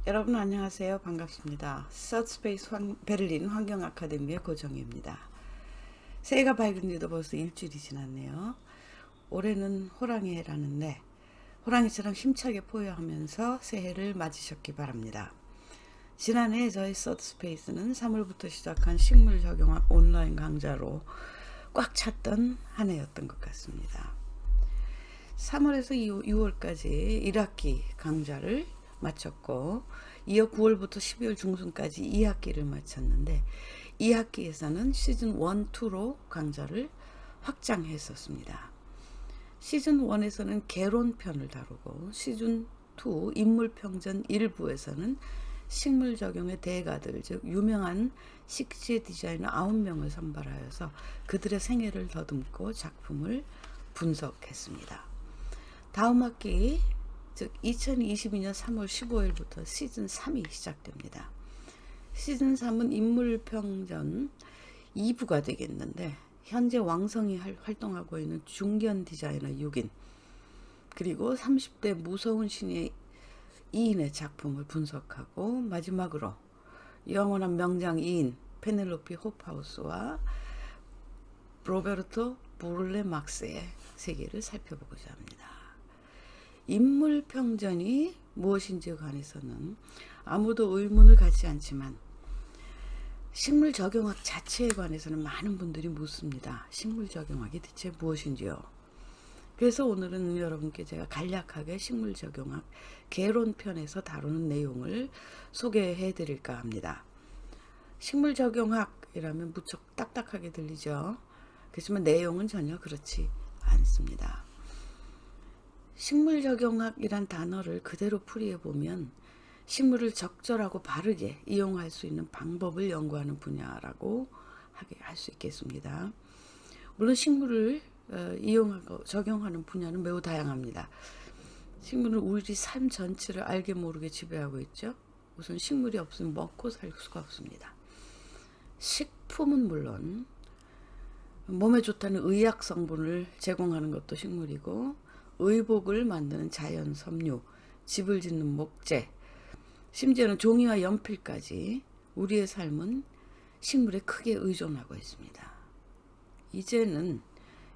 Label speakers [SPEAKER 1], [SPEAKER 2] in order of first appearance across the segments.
[SPEAKER 1] 여러분 안녕하세요. 반갑습니다. 서드스페이스 베를린 환경 아카데미의 고정희입니다. 새해가 밝은 지도 벌써 일주일이 지났네요. 올해는 호랑이 해라는데 호랑이처럼 힘차게 포효하면서 새해를 맞으셨기 바랍니다. 지난해 저희 서드스페이스는 3월부터 시작한 식물 적용학 온라인 강좌로 꽉 찼던 한 해였던 것 같습니다. 3월에서 6월까지 1학기 강좌를 마쳤고 이어 9월부터 12월 중순까지 2학기를 마쳤는데 2학기에서는 시즌 1, 2로 강좌를 확장했었습니다. 시즌 1에서는 개론편을 다루고 시즌 2 인물평전 1부에서는 식물 적용의 대가들, 즉 유명한 식지 디자이너 9명을 선발하여서 그들의 생애를 더듬고 작품을 분석했습니다. 다음 학기 즉 2022년 3월 15일부터 시즌 3이 시작됩니다. 시즌 3은 인물평전 2부가 되겠는데 현재 왕성히 활동하고 있는 중견 디자이너 6인 그리고 30대 무서운 신의 2인의 작품을 분석하고 마지막으로 영원한 명장 2인 페넬로피 호프하우스와 로베르토 부를레 막스의 세계를 살펴보고자 합니다. 인물평전이 무엇인지에 관해서는 아무도 의문을 갖지 않지만 식물 적용학 자체에 관해서는 많은 분들이 묻습니다. 식물 적용학이 대체 무엇인지요? 그래서 오늘은 여러분께 제가 간략하게 식물 적용학 개론편에서 다루는 내용을 소개해 드릴까 합니다. 식물 적용학이라면 무척 딱딱하게 들리죠. 그렇지만 내용은 전혀 그렇지 않습니다. 식물 적용학이란 단어를 그대로 풀이해 보면 식물을 적절하고 바르게 이용할 수 있는 방법을 연구하는 분야라고 할 수 있겠습니다. 물론 식물을 이용하고 적용하는 분야는 매우 다양합니다. 식물은 우리 삶 전체를 알게 모르게 지배하고 있죠. 우선 식물이 없으면 먹고 살 수가 없습니다. 식품은 물론 몸에 좋다는 의약 성분을 제공하는 것도 식물이고 의복을 만드는 자연 섬유, 집을 짓는 목재, 심지어는 종이와 연필까지 우리의 삶은 식물에 크게 의존하고 있습니다. 이제는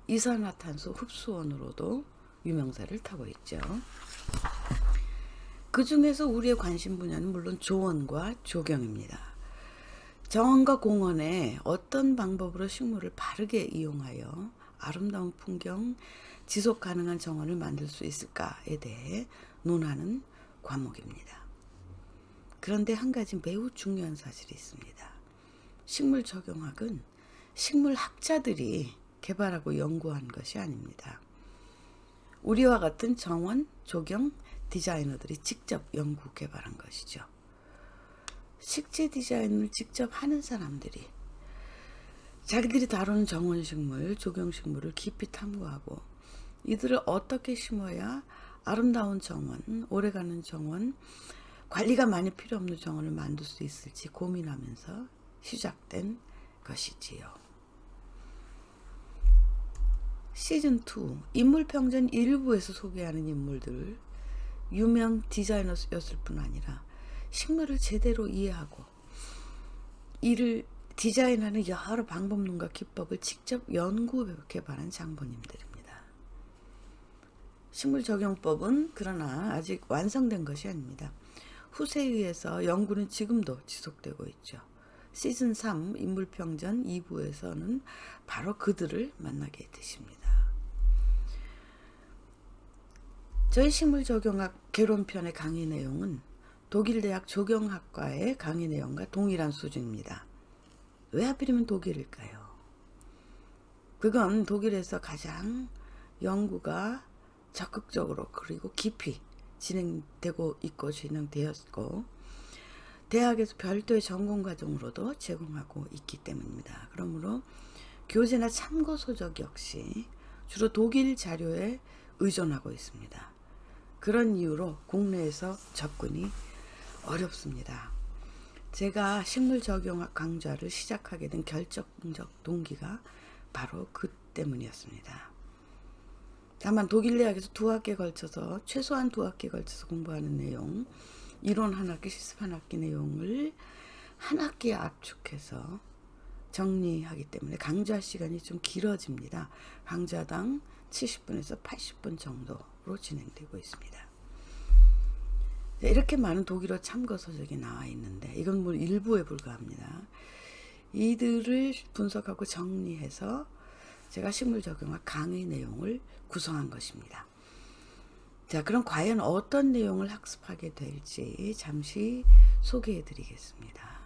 [SPEAKER 1] 이산화탄소 흡수원으로도 유명세를 타고 있죠. 그 중에서 우리의 관심 분야는 물론 조원과 조경입니다. 정원과 공원에 어떤 방법으로 식물을 바르게 이용하여 아름다운 풍경, 지속 가능한 정원을 만들 수 있을까에 대해 논하는 과목입니다. 그런데 한 가지 매우 중요한 사실이 있습니다. 식물 적용학은 식물학자들이 개발하고 연구한 것이 아닙니다. 우리와 같은 정원, 조경, 디자이너들이 직접 연구 개발한 것이죠. 식재 디자인을 직접 하는 사람들이 자기들이 다루는 정원식물, 조경식물을 깊이 탐구하고 이들을 어떻게 심어야 아름다운 정원, 오래가는 정원, 관리가 많이 필요 없는 정원을 만들 수 있을지 고민하면서 시작된 것이지요. 시즌2 인물평전 1부에서 소개하는 인물들 유명 디자이너였을 뿐 아니라 식물을 제대로 이해하고 이를 디자인하는 여러 방법론과 기법을 직접 연구 개발한 장본인들입니다. 식물 적용법은 그러나 아직 완성된 것이 아닙니다. 후세에 의해서 연구는 지금도 지속되고 있죠. 시즌 3 인물평전 2부에서는 바로 그들을 만나게 되십니다. 저희 식물 적용학 개론편의 강의 내용은 독일대학 조경학과의 강의 내용과 동일한 수준입니다. 왜 하필이면 독일일까요? 그건 독일에서 가장 연구가 적극적으로 그리고 깊이 진행되고 있고 진행되었고 대학에서 별도의 전공과정으로도 제공하고 있기 때문입니다. 그러므로 교재나 참고서적 역시 주로 독일 자료에 의존하고 있습니다. 그런 이유로 국내에서 접근이 어렵습니다. 제가 식물 적용학 강좌를 시작하게 된 결정적 동기가 바로 그 때문이었습니다. 다만 독일 대학에서 최소한 두 학기에 걸쳐서 공부하는 내용, 이론 한 학기, 실습 한 학기 내용을 한 학기에 압축해서 정리하기 때문에 강좌 시간이 좀 길어집니다. 강좌당 70분에서 80분 정도로 진행되고 있습니다. 이렇게 많은 독일어 참고 서적이 나와 있는데 이건 뭐 일부에 불과합니다. 이들을 분석하고 정리해서 제가 식물 적용학 강의 내용을 구성한 것입니다. 자, 그럼 과연 어떤 내용을 학습하게 될지 잠시 소개해 드리겠습니다.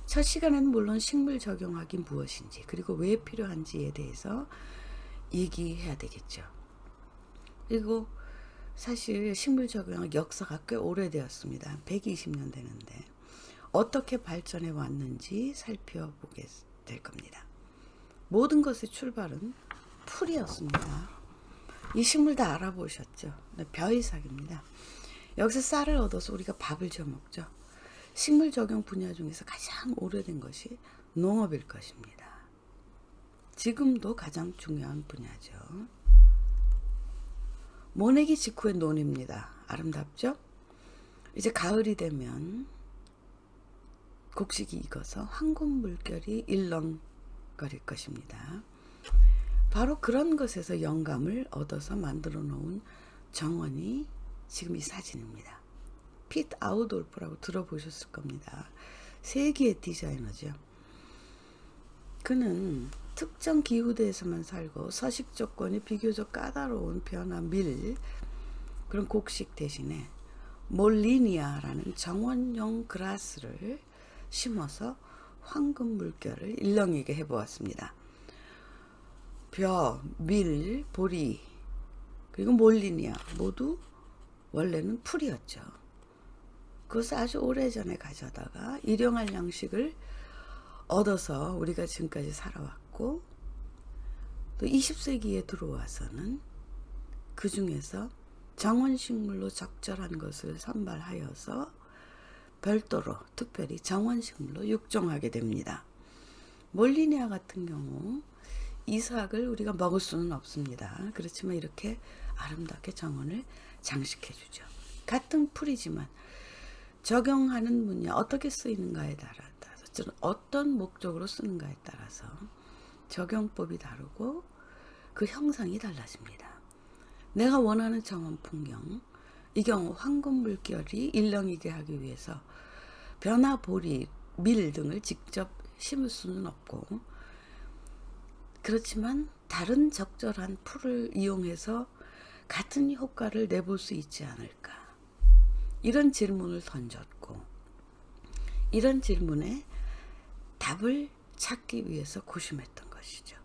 [SPEAKER 1] 첫 시간에는 물론 식물 적용학이 무엇인지 그리고 왜 필요한지에 대해서 얘기해야 되겠죠. 그리고 사실 식물 적용학 역사가 꽤 오래되었습니다. 120년 되는데 어떻게 발전해 왔는지 살펴보게 될 겁니다. 모든 것의 출발은 풀이었습니다. 이 식물 다 알아보셨죠? 벼이삭입니다. 여기서 쌀을 얻어서 우리가 밥을 지어 먹죠. 식물 적용 분야 중에서 가장 오래된 것이 농업일 것입니다. 지금도 가장 중요한 분야죠. 모내기 직후의 논입니다. 아름답죠? 이제 가을이 되면 곡식이 익어서 황금 물결이 일렁거릴 것입니다. 바로 그런 것에서 영감을 얻어서 만들어 놓은 정원이 지금 이 사진입니다. 핏 아우돌프라고 들어보셨을 겁니다. 세계의 디자이너죠. 그는 특정 기후대에서만 살고 서식 조건이 비교적 까다로운 벼나 밀 그런 곡식 대신에 몰리니아라는 정원용 그라스를 심어서 황금 물결을 일렁이게 해보았습니다. 벼, 밀, 보리 그리고 몰리니아 모두 원래는 풀이었죠. 그것을 아주 오래전에 가져다가 일용할 양식을 얻어서 우리가 지금까지 살아왔고 또 20세기에 들어와서는 그 중에서 정원식물로 적절한 것을 선발하여서 별도로 특별히 정원식물로 육종하게 됩니다. 몰리니아 같은 경우 이삭을 우리가 먹을 수는 없습니다. 그렇지만 이렇게 아름답게 정원을 장식해 주죠. 같은 풀이지만 적용하는 분야 어떻게 쓰이는가에 따라서 어떤 목적으로 쓰는가에 따라서 적용법이 다르고 그 형상이 달라집니다. 내가 원하는 정원 풍경, 이 경우 황금 물결이 일렁이게 하기 위해서 벼나 보리, 밀 등을 직접 심을 수는 없고 그렇지만 다른 적절한 풀을 이용해서 같은 효과를 내볼 수 있지 않을까 이런 질문을 던졌고 이런 질문에 답을 찾기 위해서 고심했던 것이죠.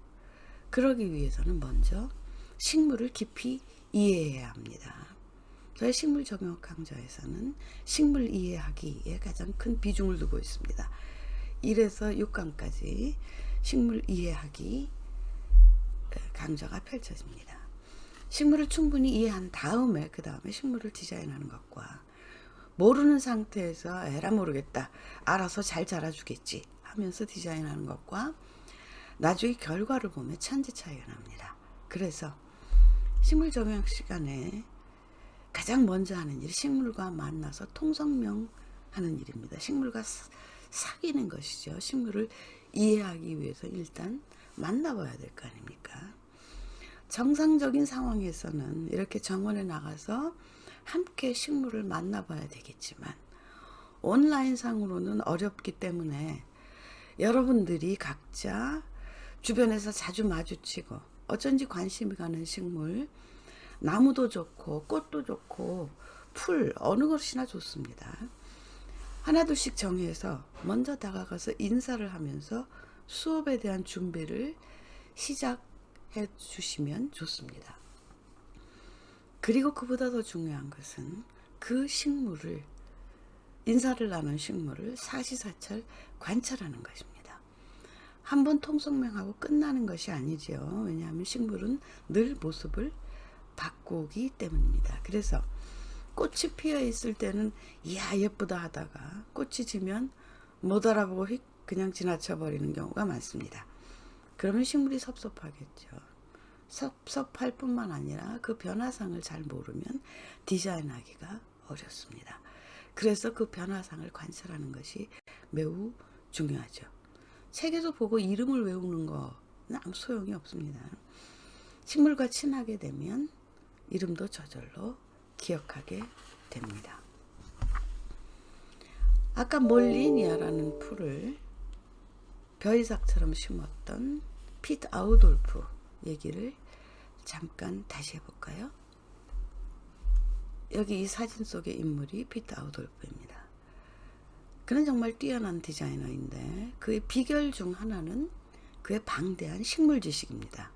[SPEAKER 1] 그러기 위해서는 먼저 식물을 깊이 이해해야 합니다. 저희 식물 적용학 강좌에서는 식물 이해하기에 가장 큰 비중을 두고 있습니다. 1에서 6강까지 식물 이해하기 강좌가 펼쳐집니다. 식물을 충분히 이해한 다음에 그 다음에 식물을 디자인하는 것과 모르는 상태에서 에라 모르겠다 알아서 잘 자라주겠지 하면서 디자인하는 것과 나중에 결과를 보면 천지 차이가 납니다. 그래서 식물 적용학 시간에 가장 먼저 하는 일이 식물과 만나서 통성명 하는 일입니다. 식물과 사귀는 것이죠. 식물을 이해하기 위해서 일단 만나봐야 될 거 아닙니까? 정상적인 상황에서는 이렇게 정원에 나가서 함께 식물을 만나봐야 되겠지만 온라인상으로는 어렵기 때문에 여러분들이 각자 주변에서 자주 마주치고 어쩐지 관심이 가는 식물, 나무도 좋고 꽃도 좋고 풀 어느 것이나 좋습니다. 하나둘씩 정해서 먼저 다가가서 인사를 하면서 수업에 대한 준비를 시작해 주시면 좋습니다. 그리고 그보다 더 중요한 것은 그 식물을 인사를 나눈 식물을 사시사철 관찰하는 것입니다. 한번 통성명하고 끝나는 것이 아니죠. 왜냐하면 식물은 늘 모습을 바꾸기 때문입니다. 그래서 꽃이 피어 있을 때는 이야 예쁘다 하다가 꽃이 지면 못 알아보고 휙 그냥 지나쳐 버리는 경우가 많습니다. 그러면 식물이 섭섭하겠죠. 섭섭할 뿐만 아니라 그 변화상을 잘 모르면 디자인하기가 어렵습니다. 그래서 그 변화상을 관찰하는 것이 매우 중요하죠. 책에서 보고 이름을 외우는 거는 아무 소용이 없습니다. 식물과 친하게 되면 이름도 저절로 기억하게 됩니다. 아까 몰리니아라는 풀을 벼이삭처럼 심었던 피트 아우돌프 얘기를 잠깐 다시 해볼까요? 여기 이 사진 속의 인물이 피트 아우돌프입니다. 그는 정말 뛰어난 디자이너인데 그의 비결 중 하나는 그의 방대한 식물 지식입니다.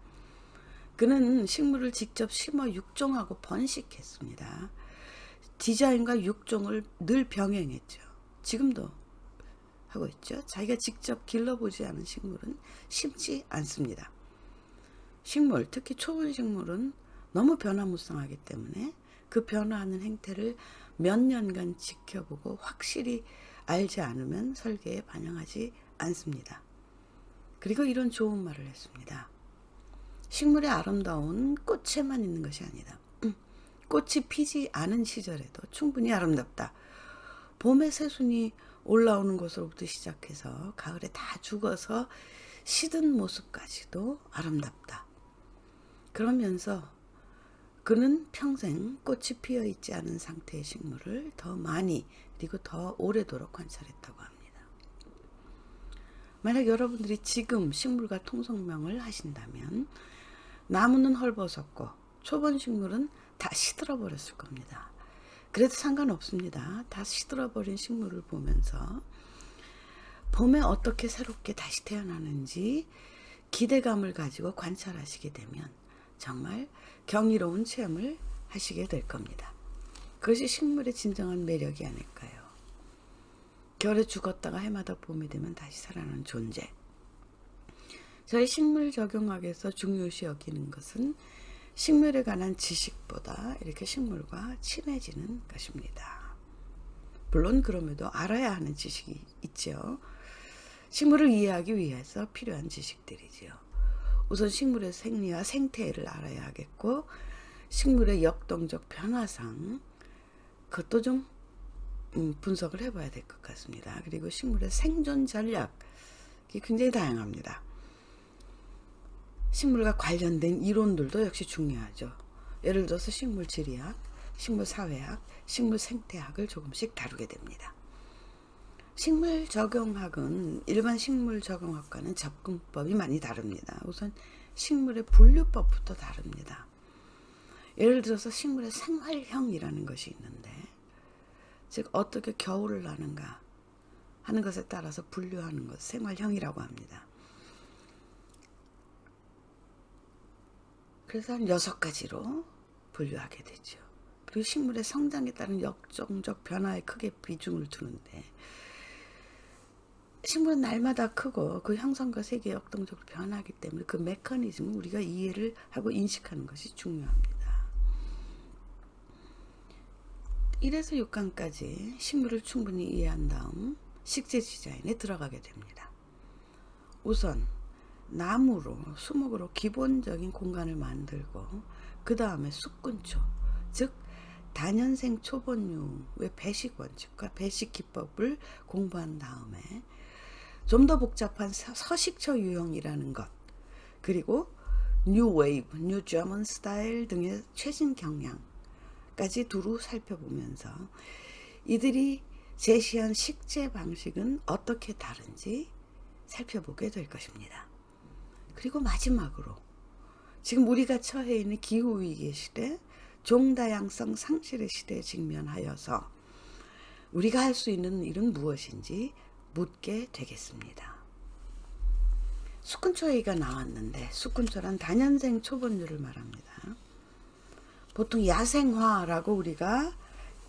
[SPEAKER 1] 그는 식물을 직접 심어 육종하고 번식했습니다. 디자인과 육종을 늘 병행했죠. 지금도 하고 있죠. 자기가 직접 길러보지 않은 식물은 심지 않습니다. 식물, 특히 초본 식물은 너무 변화무쌍하기 때문에 그 변화하는 행태를 몇 년간 지켜보고 확실히 알지 않으면 설계에 반영하지 않습니다. 그리고 이런 좋은 말을 했습니다. 식물의 아름다운 꽃에만 있는 것이 아니다. 꽃이 피지 않은 시절에도 충분히 아름답다. 봄에 새순이 올라오는 것으로부터 시작해서 가을에 다 죽어서 시든 모습까지도 아름답다. 그러면서 그는 평생 꽃이 피어 있지 않은 상태의 식물을 더 많이 그리고 더 오래도록 관찰했다고 합니다. 만약 여러분들이 지금 식물과 통성명을 하신다면 나무는 헐벗었고 초본 식물은 다 시들어 버렸을 겁니다. 그래도 상관없습니다. 다 시들어버린 식물을 보면서 봄에 어떻게 새롭게 다시 태어나는지 기대감을 가지고 관찰하시게 되면 정말 경이로운 체험을 하시게 될 겁니다. 그것이 식물의 진정한 매력이 아닐까요? 겨울에 죽었다가 해마다 봄이 되면 다시 살아나는 존재. 저희 식물 적용학에서 중요시 여기는 것은 식물에 관한 지식보다 이렇게 식물과 친해지는 것입니다. 물론 그럼에도 알아야 하는 지식이 있죠. 식물을 이해하기 위해서 필요한 지식들이지요. 우선 식물의 생리와 생태를 알아야 하겠고 식물의 역동적 변화상 그것도 좀 분석을 해봐야 될 것 같습니다. 그리고 식물의 생존 전략이 굉장히 다양합니다. 식물과 관련된 이론들도 역시 중요하죠. 예를 들어서 식물 지리학, 식물 사회학, 식물 생태학을 조금씩 다루게 됩니다. 식물 적용학은 일반 식물 적용학과는 접근법이 많이 다릅니다. 우선 식물의 분류법부터 다릅니다. 예를 들어서 식물의 생활형이라는 것이 있는데 즉 어떻게 겨울을 나는가 하는 것에 따라서 분류하는 것 생활형이라고 합니다. 그래서 한 6가지로 분류하게 되죠. 그리고 식물의 성장에 따른 역동적 변화에 크게 비중을 두는데 식물은 날마다 크고 그 형성과 세계에 역동적으로 변하기 때문에 그 메커니즘을 우리가 이해를 하고 인식하는 것이 중요합니다. 1에서 6강까지 식물을 충분히 이해한 다음 식재 디자인에 들어가게 됩니다. 우선 나무로, 수목으로 기본적인 공간을 만들고 그 다음에 숙군초, 즉 다년생 초본류의 배식 원칙과 배식 기법을 공부한 다음에 좀 더 복잡한 서식처 유형이라는 것, 그리고 뉴 웨이브, 뉴 저먼 스타일 등의 최신 경향까지 두루 살펴보면서 이들이 제시한 식재 방식은 어떻게 다른지 살펴보게 될 것입니다. 그리고 마지막으로 지금 우리가 처해 있는 기후위기 시대, 종다양성 상실의 시대에 직면하여서 우리가 할 수 있는 일은 무엇인지 묻게 되겠습니다. 숙군초 얘기가 나왔는데 숙군초란 다년생 초본류를 말합니다. 보통 야생화라고 우리가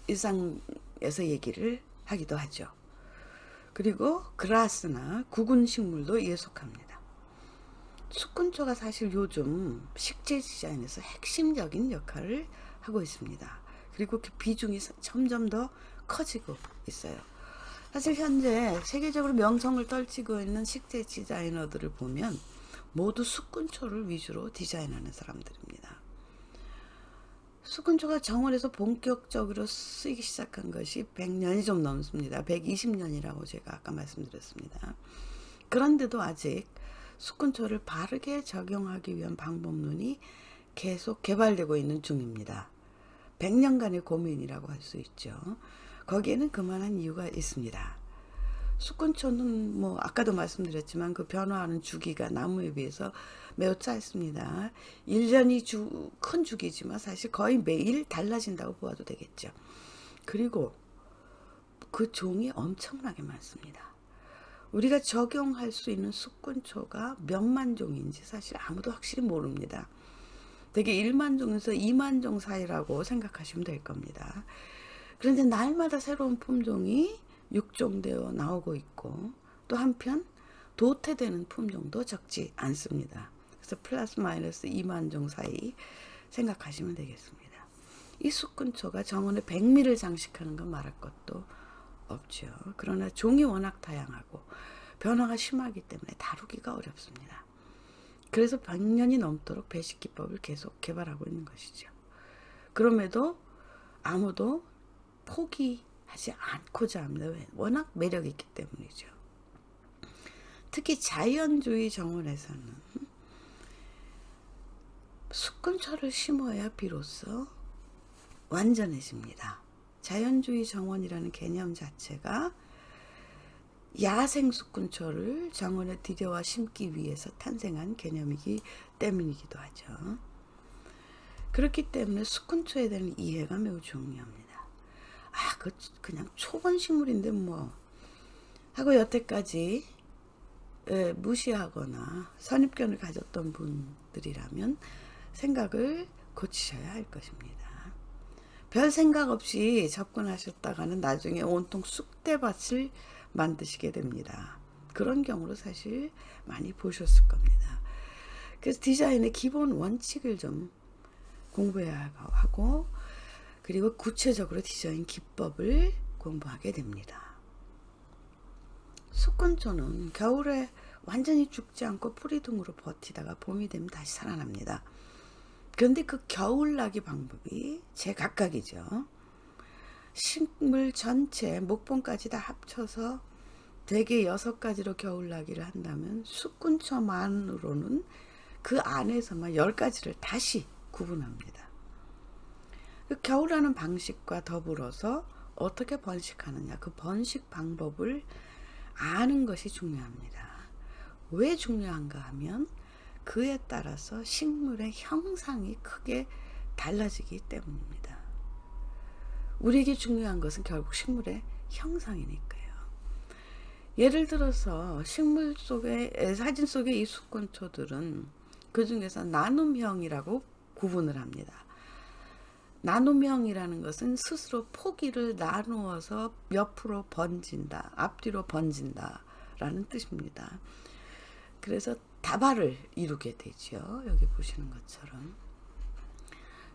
[SPEAKER 1] 일상에서 얘기를 하기도 하죠. 그리고 그라스나 구근식물도 이에 속합니다. 숙군초가 사실 요즘 식재 디자인에서 핵심적인 역할을 하고 있습니다. 그리고 그 비중이 점점 더 커지고 있어요. 사실 현재 세계적으로 명성을 떨치고 있는 식재 디자이너들을 보면 모두 숙군초를 위주로 디자인하는 사람들입니다. 수군초가 정원에서 본격적으로 쓰이기 시작한 것이 100년이 좀 넘습니다. 120년이라고 제가 아까 말씀드렸습니다. 그런데도 아직 수군초를 바르게 적용하기 위한 방법론이 계속 개발되고 있는 중입니다. 100년간의 고민이라고 할 수 있죠. 거기에는 그만한 이유가 있습니다. 수군초는 뭐 아까도 말씀드렸지만 그 변화하는 주기가 나무에 비해서 매우 짧습니다. 1년이 큰 주기지만 사실 거의 매일 달라진다고 보아도 되겠죠. 그리고 그 종이 엄청나게 많습니다. 우리가 적용할 수 있는 수군초가 몇만 종인지 사실 아무도 확실히 모릅니다. 되게 1만 종에서 2만 종 사이라고 생각하시면 될 겁니다. 그런데 날마다 새로운 품종이 육종되어 나오고 있고 또 한편 도태되는 품종도 적지 않습니다. 그래서 플러스 마이너스 2만 종 사이 생각하시면 되겠습니다. 이 수군초가 정원에 백미를 장식하는 건 말할 것도 없죠. 그러나 종이 워낙 다양하고 변화가 심하기 때문에 다루기가 어렵습니다. 그래서 100년이 넘도록 배식 기법을 계속 개발하고 있는 것이죠. 그럼에도 아무도 포기하지 않고자 합니다. 워낙 매력이 있기 때문이죠. 특히 자연주의 정원에서는 수군초를 심어야 비로소 완전해집니다. 자연주의 정원이라는 개념 자체가 야생 수군초를 정원에 들여와 심기 위해서 탄생한 개념이기 때문이기도 하죠. 그렇기 때문에 수군초에 대한 이해가 매우 중요합니다. 그냥 초본식물인데 뭐 하고 여태까지 무시하거나 선입견을 가졌던 분들이라면 생각을 고치셔야 할 것입니다. 별 생각 없이 접근하셨다가는 나중에 온통 쑥대밭을 만드시게 됩니다. 그런 경우로 사실 많이 보셨을 겁니다. 그래서 디자인의 기본 원칙을 좀 공부해야 하고 그리고 구체적으로 디자인 기법을 공부하게 됩니다. 수군초는 겨울에 완전히 죽지 않고 뿌리 등으로 버티다가 봄이 되면 다시 살아납니다. 그런데 그 겨울나기 방법이 제각각이죠. 식물 전체 목본까지 다 합쳐서 대개 6가지로 겨울나기를 한다면 수군초만으로는 그 안에서만 10가지를 다시 구분합니다. 그 겨울하는 방식과 더불어서 어떻게 번식하느냐, 그 번식 방법을 아는 것이 중요합니다. 왜 중요한가 하면 그에 따라서 식물의 형상이 크게 달라지기 때문입니다. 우리에게 중요한 것은 결국 식물의 형상이니까요. 예를 들어서 식물 속에 사진 속의 이 수군초들은 그 중에서 나눔형이라고 구분을 합니다. 나눔형이라는 것은 스스로 포기를 나누어서 옆으로 번진다, 앞뒤로 번진다 라는 뜻입니다. 그래서 다발을 이루게 되죠. 여기 보시는 것처럼.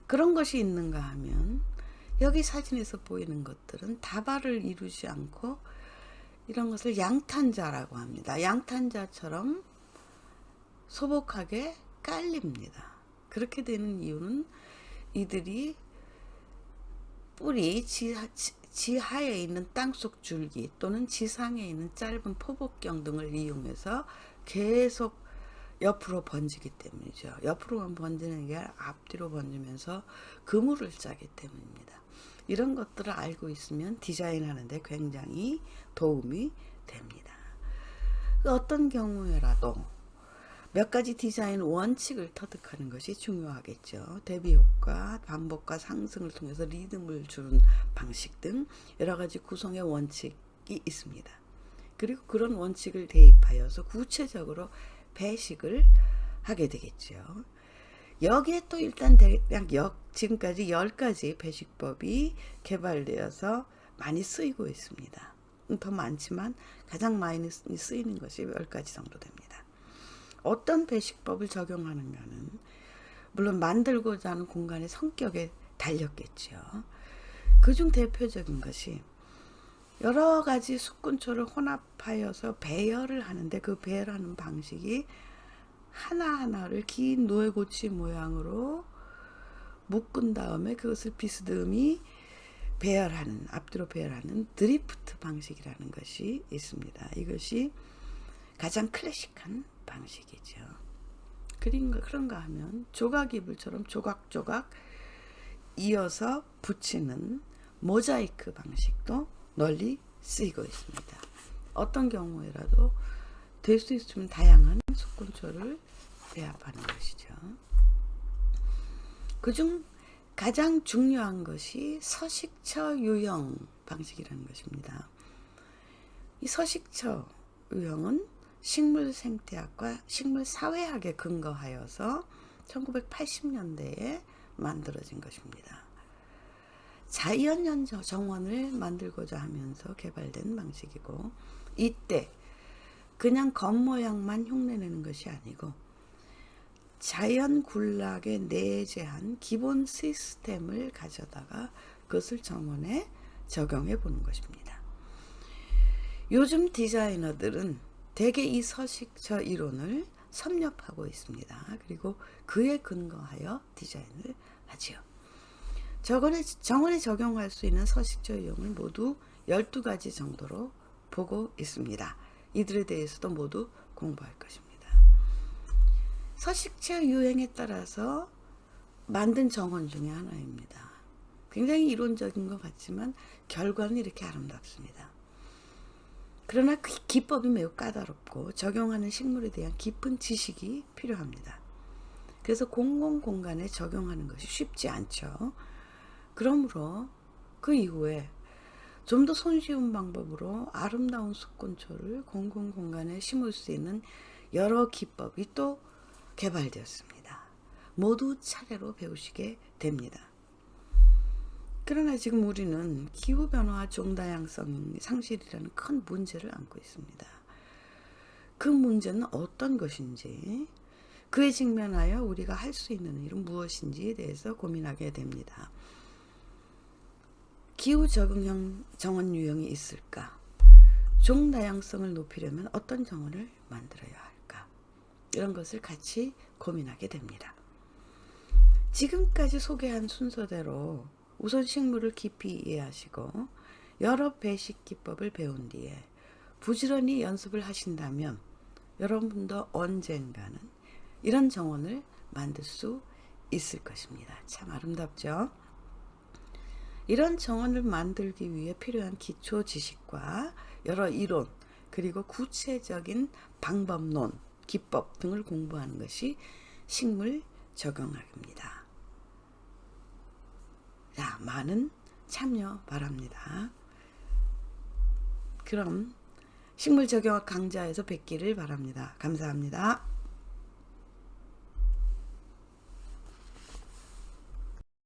[SPEAKER 1] 그런 것이 있는가 하면 여기 사진에서 보이는 것들은 다발을 이루지 않고 이런 것을 양탄자라고 합니다. 양탄자처럼 소복하게 깔립니다. 그렇게 되는 이유는 이들이 뿌리 지하에 있는 땅속 줄기 또는 지상에 있는 짧은 포복경 등을 이용해서 계속 옆으로 번지기 때문이죠. 옆으로만 번지는 게 아니라 앞뒤로 번지면서 그물을 짜기 때문입니다. 이런 것들을 알고 있으면 디자인하는데 굉장히 도움이 됩니다. 어떤 경우에라도 몇 가지 디자인 원칙을 터득하는 것이 중요하겠죠. 대비 효과, 반복과 상승을 통해서 리듬을 주는 방식 등 여러 가지 구성의 원칙이 있습니다. 그리고 그런 원칙을 대입하여서 구체적으로 배식을 하게 되겠죠. 여기에 또 일단 대략 지금까지 10가지 배식법이 개발되어서 많이 쓰이고 있습니다. 더 많지만 가장 많이 쓰이는 것이 10가지 정도 됩니다. 어떤 배식법을 적용하는가는 물론 만들고자 하는 공간의 성격에 달렸겠죠. 그중 대표적인 것이 여러 가지 수군초를 혼합하여서 배열을 하는데 그 배열하는 방식이 하나하나를 긴 노에고치 모양으로 묶은 다음에 그것을 비스듬히 배열하는, 앞뒤로 배열하는 드리프트 방식이라는 것이 있습니다. 이것이 가장 클래식한 방식이죠. 그런가 하면 조각 이불처럼 조각조각 이어서 붙이는 모자이크 방식도 널리 쓰이고 있습니다. 어떤 경우에라도 될 수 있으면 다양한 속건초를 배합하는 것이죠. 그중 가장 중요한 것이 서식처 유형 방식이라는 것입니다. 이 서식처 유형은 식물 생태학과 식물 사회학에 근거하여서 1980년대에 만들어진 것입니다. 자연현 정원을 만들고자 하면서 개발된 방식이고, 이때 그냥 겉모양만 흉내내는 것이 아니고 자연 군락에 내재한 기본 시스템을 가져다가 그것을 정원에 적용해 보는 것입니다. 요즘 디자이너들은 대개 이 서식처 이론을 섭렵하고 있습니다. 그리고 그에 근거하여 디자인을 하지요. 정원에 적용할 수 있는 서식처 유형을 모두 12가지 정도로 보고 있습니다. 이들에 대해서도 모두 공부할 것입니다. 서식처 유형에 따라서 만든 정원 중에 하나입니다. 굉장히 이론적인 것 같지만 결과는 이렇게 아름답습니다. 그러나 그 기법이 매우 까다롭고 적용하는 식물에 대한 깊은 지식이 필요합니다. 그래서 공공공간에 적용하는 것이 쉽지 않죠. 그러므로 그 이후에 좀 더 손쉬운 방법으로 아름다운 숲곤초를 공공공간에 심을 수 있는 여러 기법이 또 개발되었습니다. 모두 차례로 배우시게 됩니다. 그러나 지금 우리는 기후변화와 종다양성 상실이라는 큰 문제를 안고 있습니다. 그 문제는 어떤 것인지, 그에 직면하여 우리가 할 수 있는 일은 무엇인지에 대해서 고민하게 됩니다. 기후 적응형 정원 유형이 있을까? 종다양성을 높이려면 어떤 정원을 만들어야 할까? 이런 것을 같이 고민하게 됩니다. 지금까지 소개한 순서대로 우선 식물을 깊이 이해하시고 여러 배식 기법을 배운 뒤에 부지런히 연습을 하신다면 여러분도 언젠가는 이런 정원을 만들 수 있을 것입니다. 참 아름답죠? 이런 정원을 만들기 위해 필요한 기초 지식과 여러 이론, 그리고 구체적인 방법론, 기법 등을 공부하는 것이 식물 적용학입니다. 자, 많은 참여 바랍니다. 그럼 식물 적용학 강좌에서 뵙기를 바랍니다. 감사합니다.